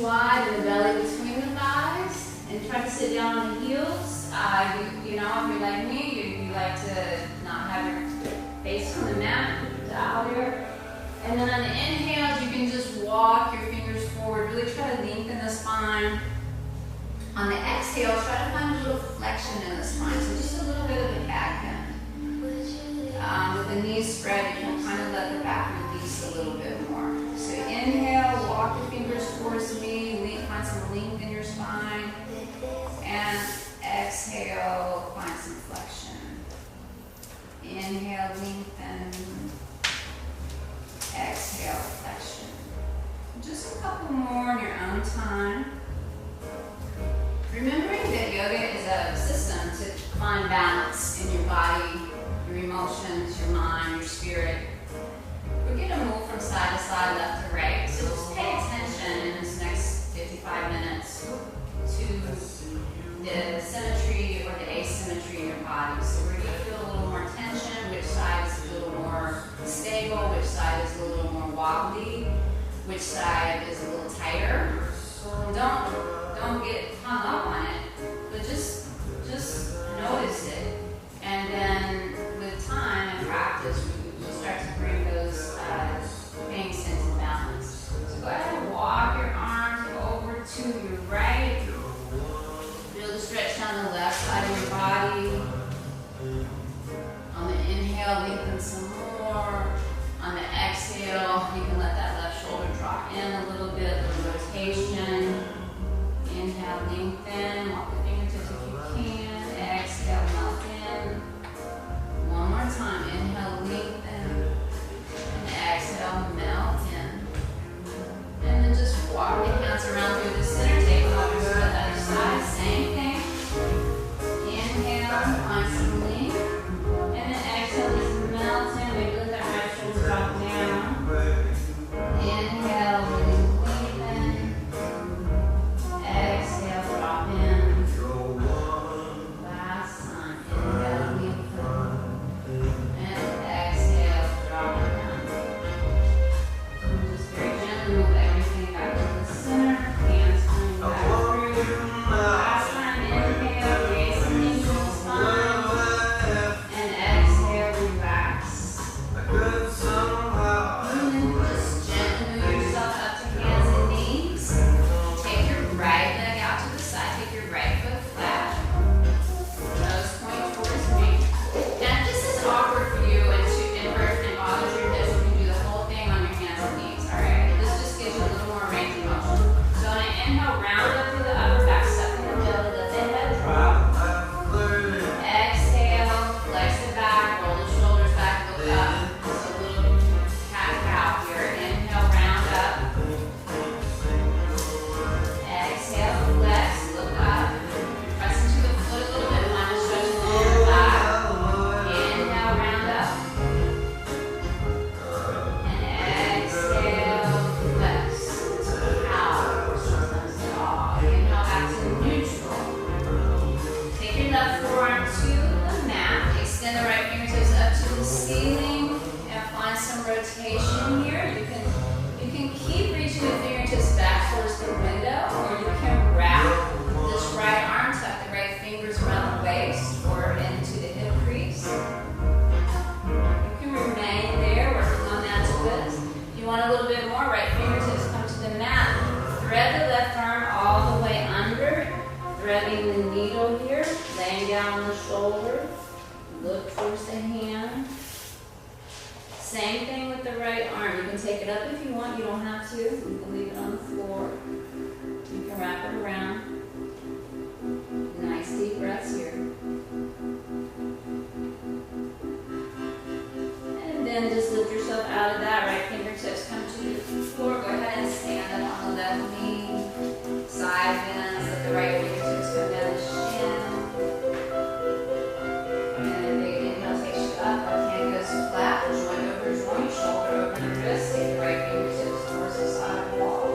wide and the belly between the thighs. And try to sit down on the heels. You know, if you're like me, you like to not have your face on the mat, out here. And then on the inhales, you can just walk your fingers forward. Really try to lengthen the spine. On the exhale, try to find a little flexion in the spine. So just a little bit of a cat bend. With the knees spread, you can kind of let the back release a little bit more. So inhale, walk your fingers towards me, find some length in your spine. And exhale, find some flexion. Inhale, lengthen. Exhale, flexion. Just a couple more in your own time. Remembering that yoga is a system to find balance in your body, your emotions, your mind, your spirit. We're going to move from side to side, left to right. So just pay attention in this next 55 minutes to the symmetry or the asymmetry in your body. So we're going to feel a little more tension, which side is a little more stable, which side is a little more wobbly, which side is a little tighter. Don't get hung up on it, but just notice it. And then with time and practice, we start to bring those things into balance. So go ahead and walk your arms over to your right. Feel the stretch down the left side of your body. On the inhale, lengthen some more. On the exhale, you can let that left shoulder drop in a little bit, a little rotation. Inhale, lengthen, walk the fingertips if you can. Exhale, melt in. One more time. Inhale, lengthen. And exhale, melt in. And then just walk the hands around through the center. Take others to the other side. Same thing. Inhale, find some length. And then exhale, just melt in. Maybe let that right shoulder drop down. Inhale, lengthen. Exhale, drop in. Last time. Inhale, lengthen. And exhale, drop in. And just very gently move everything back to the center. Hands coming back through. Last time, inhale, raise some knees to the spine. And exhale, relax. And then just gently move yourself up to hands and knees. Take your right leg out to the side. Take your right foot flat. Nose point towards me. Now, if this is awkward for you and bothers your hips, you can do the whole thing on your hands and knees. All right. This just gives you a little more range of motion. So on an inhale, round up through the upper back, step in the middle, let the head drop. Exhale, flex the back, roll the shoulders back, look up. Just a little cat-cow here. Inhale, round up. Exhale, flex, look up. Press into the foot a little bit, find a stretch in the lower back. Inhale, round up. And exhale, flex. Cow, sometimes dog. Inhale, back to neutral. Take your left forearm to the mat. Extend the right fingertips up to the ceiling and find some rotation here. You can keep reaching the fingertips back towards the window, or you can wrap this right arm, tuck the right fingers around the waist or into the hip crease. You can remain there, working on that twist. If you want a little bit more, right fingertips come to the mat. Thread the left arm all the way under, threading the needle here, laying down on the shoulder. Look towards the hand. Same thing with the right arm. You can take it up if you want. You don't have to. You can leave it on the floor. You can wrap it around. Nice deep breaths here. And then just lift yourself out of that. Right fingertips come to the floor. Go ahead and stand up on the left knee. Side bends. Let the right fingertips come down the shin. Up, our hand goes flat, joint over joint, shoulder over the wrist, take the right fingertips towards the side of the wall.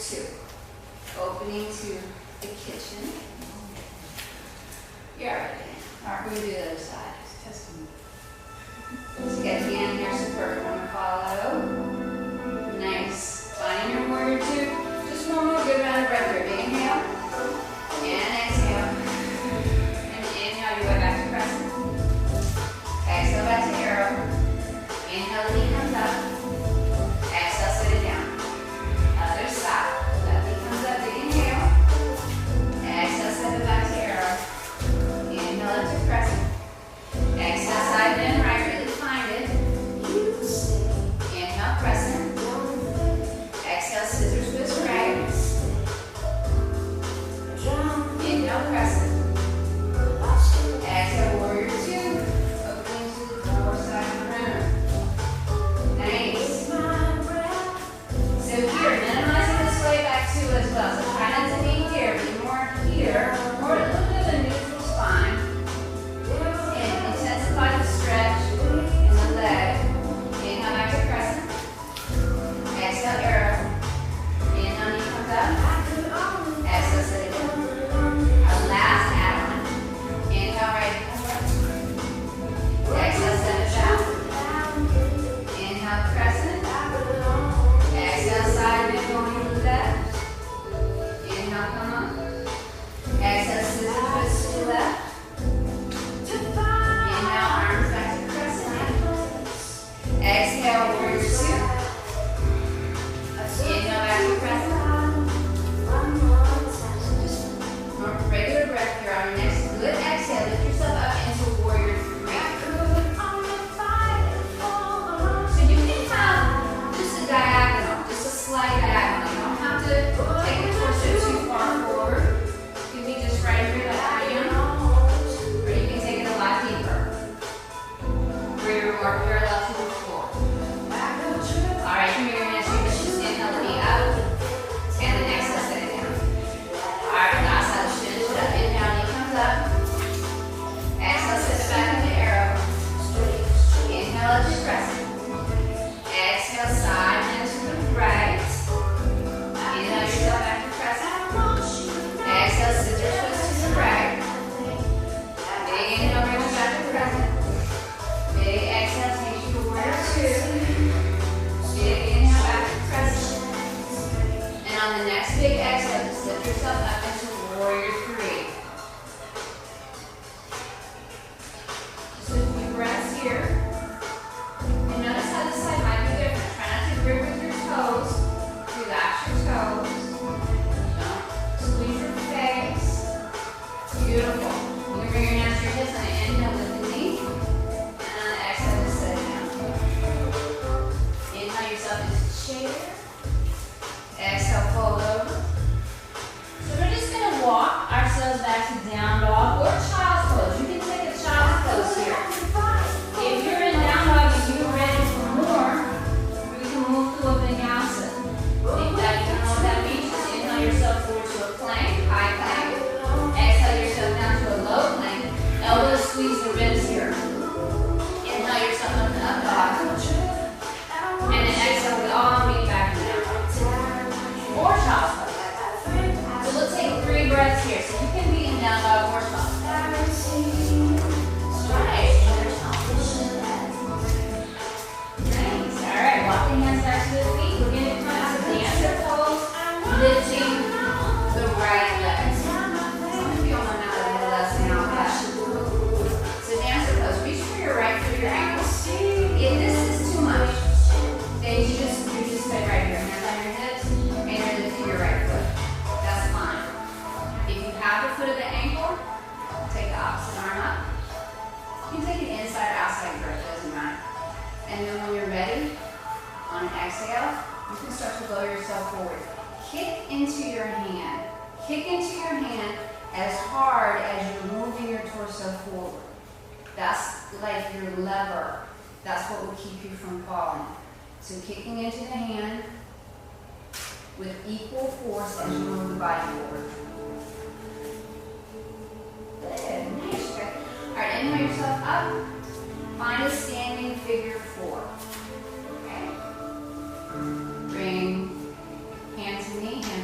2. Opening to the kitchen. You're ready. All right, we're going to do the other side. Test me. So get the hand here, support. One follow. Nice. Finding your warrior 2. Just one more good round of breath here. Big inhale. And exhale. And inhale your way back to crescent. Exhale back to arrow. Inhale, the knee comes up. Exhale, sit it down. Other side. Left knee comes up, big inhale. Exhale, set it back to arrow. Inhale into crescent. Exhale, side bend right, really find it. Inhale, crescent. Exhale, scissors twist right. Inhale, crescent. Exhale, warrior 2. Opening to the lower side of the room. Nice. So here, minimizing the sway back 2 as well. So try not to be here, be more here. Or a little bit of a neutral spine. And intensify the stretch in the leg. Inhale back to crescent. Exhale, arrow. Inhale, knee comes up. Exhale, sit it down. Our last add-on. Inhale, right comes up. Exhale, set it down. Inhale, crescent. Exhale, side bend going to the left. Inhale, come up. Exhale, scissor twist to the left. Inhale, arms back to crescent. Exhale, warrior 2. Inhale, back to crescent. Just regular breath here. On your next good exhale, lift yourself up into warrior 3. So you can have just a diagonal, just a slight diagonal. You don't have to take the torso too far forward. You can be just right here like I am. Or you can take it a lot deeper, where you're more parallel to the floor. All right, come here, next week, let's just inhale the knee up, and then exhale, set it down. All right, last time, just finish it up. Inhale, knee comes up. Exhale, set it back into arrow. Inhale, up to crescent. Exhale, side bend to the right. Inhale yourself back to crescent. Exhale, scissor twist to the right. Big inhale, bring us back to crescent. Big exhale, takes you to warrior 2. Big inhale, back to crescent. And on the next big exhale, just lift yourself up into warrior 3. Just a few breaths here. And notice how this side might be different. Try not to grip with your toes. Relax your toes. Don't squeeze your face. Beautiful. You can bring your hands to your hips on the inhale with the knee. And on the exhale, just sit down. Inhale yourself into chair. Exhale, fold over. So we're just going to walk ourselves back to down dog or child's pose. You can take a child's pose here. If you're in down dog and you're ready for more, we can move to a vinyasa. If that, you don't know what that means, just inhale yourself forward to a plank, high plank. Exhale yourself down to a low plank. Elbows squeeze the ribs here. Inhale yourself up to up dog. And then exhale, we all meet back in down dog. Or child's pose. So we'll take 3 breaths here. So you can be in down dog or child's pose. Right. Nice. All right. Walk the hands back to the feet. We're going to come out to dancer pose, lifting the right leg. Some of you want to know a little less now, but so dancer pose. Reach for your right foot, your ankle. If this is too much, then you just stay right here. Hands on your hips, and you're lifting your right foot. That's fine. If you have the foot of the ankle, take the opposite arm up. You can take it inside or outside grip, doesn't matter. And then when you're ready, on an exhale, you can start to lower yourself forward. Kick into your hand. Kick into your hand as hard as you're moving your torso forward. That's like your lever. That's what will keep you from falling. So kicking into the hand with equal force as you move the body forward. Good. Nice. All right, inhale yourself up. Find a standing figure 4. Okay. Bring hand to knee, hand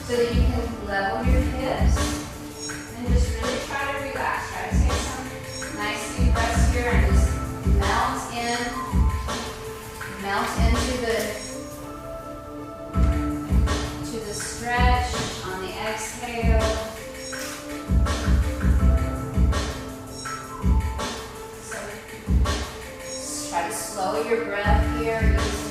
so that you can level your hips and just really try to relax. Try to take some nice deep breaths here and just melt into the stretch on the exhale. So just try to slow your breath here. Use